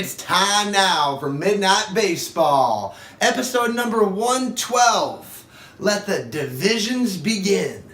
It's time now for Midnight Baseball, episode number 112. Let the divisions begin.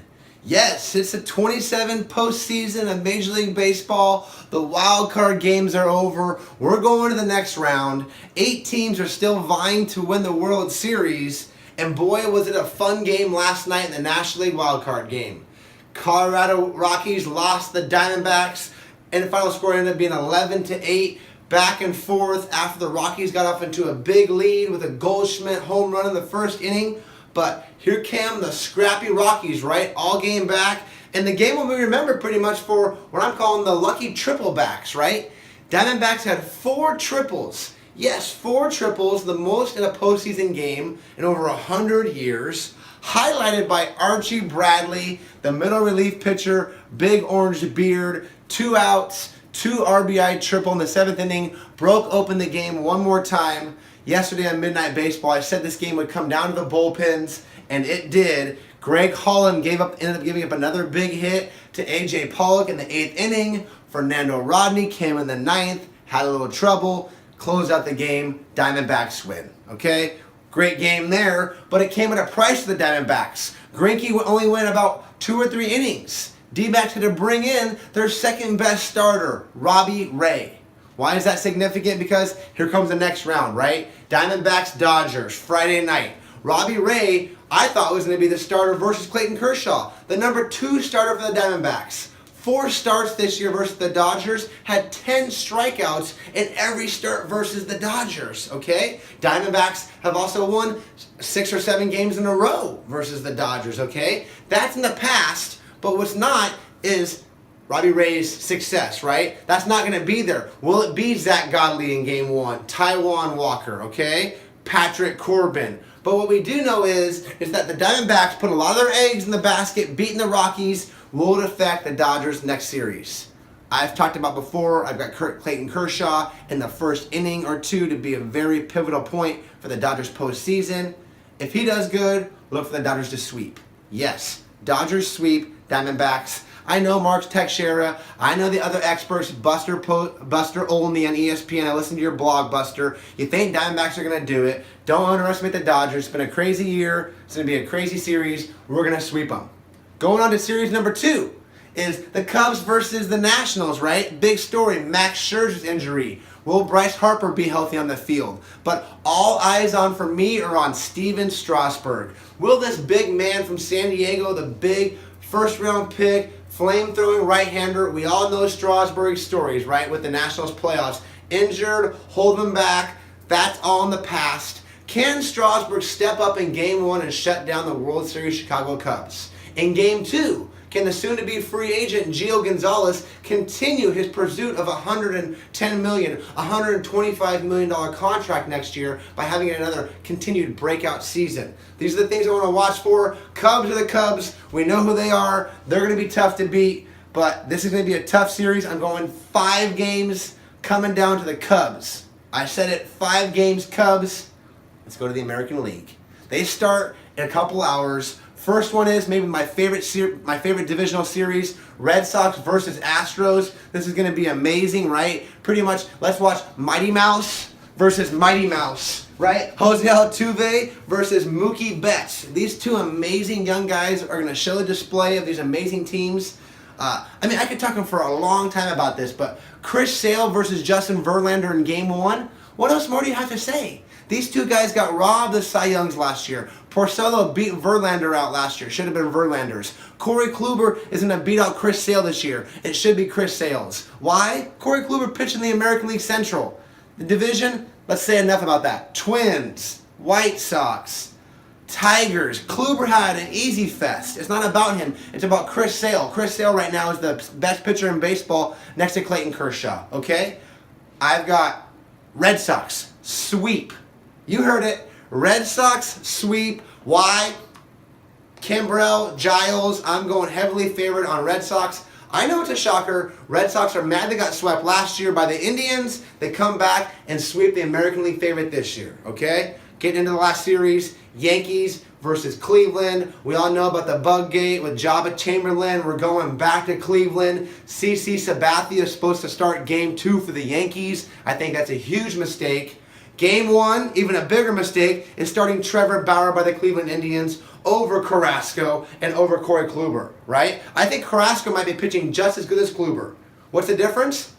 Yes, it's the 27th postseason of Major League Baseball. The wildcard games are over. We're going to the next round. 8 teams are still vying to win the World Series. And boy, was it a fun game last night in the National League wildcard game. Colorado Rockies lost the Diamondbacks, and the final score ended up being 11-8. Back and forth after the Rockies got off into a big lead with a Goldschmidt home run in the first inning. But here came the scrappy Rockies, right? All game back. And the game will be remembered pretty much for what I'm calling the lucky triple backs, right? Diamondbacks had 4 triples. Yes, 4 triples, the most in a postseason game in over 100 years. Highlighted by Archie Bradley, the middle relief pitcher, big orange beard, 2 outs, 2 RBI triple in the 7th inning, broke open the game one more time. Yesterday on Midnight Baseball, I said this game would come down to the bullpens, and it did. Greg Holland ended up giving up another big hit to A.J. Pollock in the 8th inning. Fernando Rodney came in the 9th, had a little trouble, closed out the game. Diamondbacks win, okay? Great game there, but it came at a price to the Diamondbacks. Greinke only went about 2 or 3 innings. D-backs had to bring in their second best starter, Robbie Ray. Why is that significant? Because here comes the next round, right? Diamondbacks-Dodgers, Friday night. Robbie Ray, I thought was going to be the starter versus Clayton Kershaw, the number 2 starter for the Diamondbacks. 4 starts this year versus the Dodgers, had 10 strikeouts in every start versus the Dodgers, okay? Diamondbacks have also won 6 or 7 games in a row versus the Dodgers, okay? That's in the past, but what's not is Robbie Ray's success, right? That's not going to be there. Will it be Zach Godley in Game 1? Taijuan Walker, okay? Patrick Corbin. But what we do know is that the Diamondbacks put a lot of their eggs in the basket, beating the Rockies. Will it affect the Dodgers' next series? I've talked about before, I've got Clayton Kershaw in the first inning or 2 to be a very pivotal point for the Dodgers postseason. If he does good, look for the Dodgers to sweep. Yes, Dodgers sweep, Diamondbacks. I know Mark Teixeira. I know the other experts, Buster Olney on ESPN. I listened to your blog, Buster. You think Diamondbacks are going to do it. Don't underestimate the Dodgers. It's been a crazy year. It's going to be a crazy series. We're going to sweep them. Going on to series number 2 is the Cubs versus the Nationals, right? Big story, Max Scherzer's injury. Will Bryce Harper be healthy on the field? But all eyes for me are on Steven Strasburg. Will this big man from San Diego, the big first-round pick, flame-throwing right-hander, we all know Strasburg's stories, right, with the Nationals playoffs. Injured, hold him back, that's all in the past. Can Strasburg step up in Game 1 and shut down the World Series Chicago Cubs? In Game 2, can the soon-to-be free agent Gio Gonzalez continue his pursuit of $110 million, $125 million contract next year by having another continued breakout season? These are the things I want to watch for. Cubs are the Cubs. We know who they are. They're going to be tough to beat, but this is going to be a tough series. I'm going 5 games coming down to the Cubs. I said it, 5 games Cubs. Let's go to the American League. They start in a couple hours. First one is maybe my favorite divisional series, Red Sox versus Astros. This is going to be amazing, right? Pretty much, let's watch Mighty Mouse versus Mighty Mouse, right? Jose Altuve versus Mookie Betts. These 2 amazing young guys are going to show the display of these amazing teams. I could talk for a long time about this, but Chris Sale versus Justin Verlander in Game 1. What else more do you have to say? These 2 guys got robbed of Cy Youngs last year. Porcello beat Verlander out last year. Should have been Verlander's. Corey Kluber is going to beat out Chris Sale this year. It should be Chris Sale's. Why? Corey Kluber pitched in the American League Central. The division, let's say enough about that. Twins, White Sox, Tigers. Kluber had an easy fest. It's not about him. It's about Chris Sale. Chris Sale right now is the best pitcher in baseball next to Clayton Kershaw. Okay? I've got Red Sox. Sweep. You heard it. Red Sox sweep. Why? Kimbrel, Giles, I'm going heavily favored on Red Sox. I know it's a shocker. Red Sox are mad they got swept last year by the Indians. They come back and sweep the American League favorite this year, okay? Getting into the last series, Yankees versus Cleveland. We all know about the bug gate with Jabba Chamberlain. We're going back to Cleveland. CC Sabathia is supposed to start game 2 for the Yankees. I think that's a huge mistake. Game 1, even a bigger mistake, is starting Trevor Bauer by the Cleveland Indians over Carrasco and over Corey Kluber, right? I think Carrasco might be pitching just as good as Kluber. What's the difference?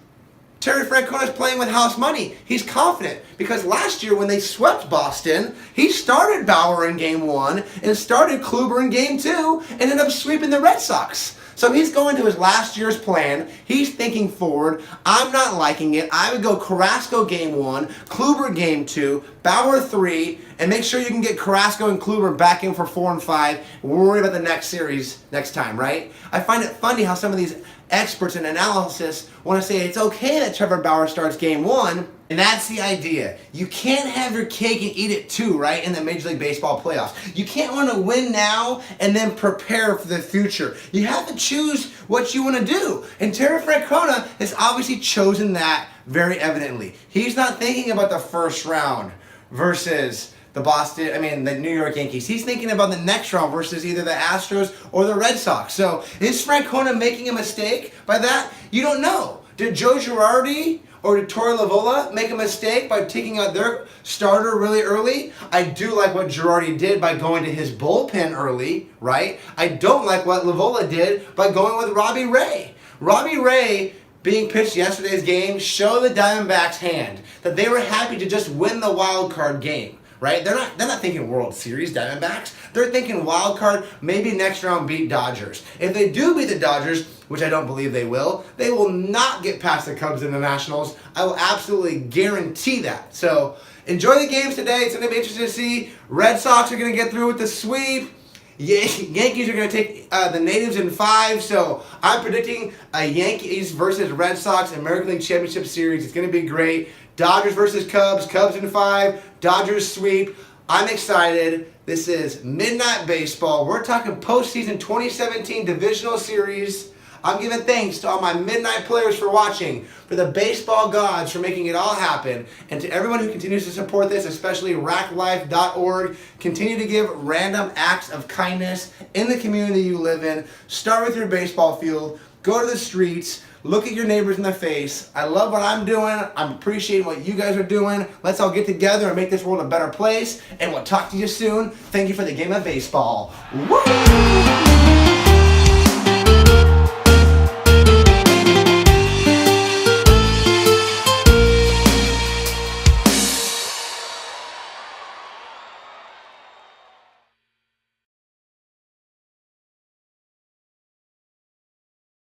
Terry Francona's playing with house money. He's confident because last year when they swept Boston, he started Bauer in game 1 and started Kluber in game 2 and ended up sweeping the Red Sox. So he's going to his last year's plan. He's thinking forward. I'm not liking it. I would go Carrasco game 1, Kluber game 2, Bauer 3, and make sure you can get Carrasco and Kluber back in for 4 and 5. We'll worry about the next series next time, right? I find it funny how some of these experts in analysis want to say it's okay that Trevor Bauer starts game 1, and that's the idea. You can't have your cake and eat it too, right, in the Major League Baseball playoffs. You can't want to win now and then prepare for the future. You have to choose what you want to do, and Terry Francona has obviously chosen that very evidently. He's not thinking about the first round versus the New York Yankees. He's thinking about the next round versus either the Astros or the Red Sox. So is Francona making a mistake by that? You don't know. Did Joe Girardi or did Torey Lovullo make a mistake by taking out their starter really early? I do like what Girardi did by going to his bullpen early, right? I don't like what Lovullo did by going with Robbie Ray. Robbie Ray being pitched yesterday's game showed the Diamondbacks' hand that they were happy to just win the wild card game. Right? They're not thinking World Series, Diamondbacks. They're thinking wild card, maybe next round beat Dodgers. If they do beat the Dodgers, which I don't believe they will not get past the Cubs and the Nationals. I will absolutely guarantee that. So enjoy the games today. It's going to be interesting to see. Red Sox are going to get through with the sweep. Yankees are going to take the natives in 5, so I'm predicting a Yankees versus Red Sox American League Championship Series. It's going to be great. Dodgers versus Cubs, Cubs in 5, Dodgers sweep. I'm excited. This is Midnight Baseball. We're talking postseason 2017 divisional series. I'm giving thanks to all my midnight players for watching, for the baseball gods for making it all happen, and to everyone who continues to support this, especially Raklife.org. Continue to give random acts of kindness in the community you live in. Start with your baseball field. Go to the streets. Look at your neighbors in the face. I love what I'm doing. I'm appreciating what you guys are doing. Let's all get together and make this world a better place. And we'll talk to you soon. Thank you for the game of baseball. Woo!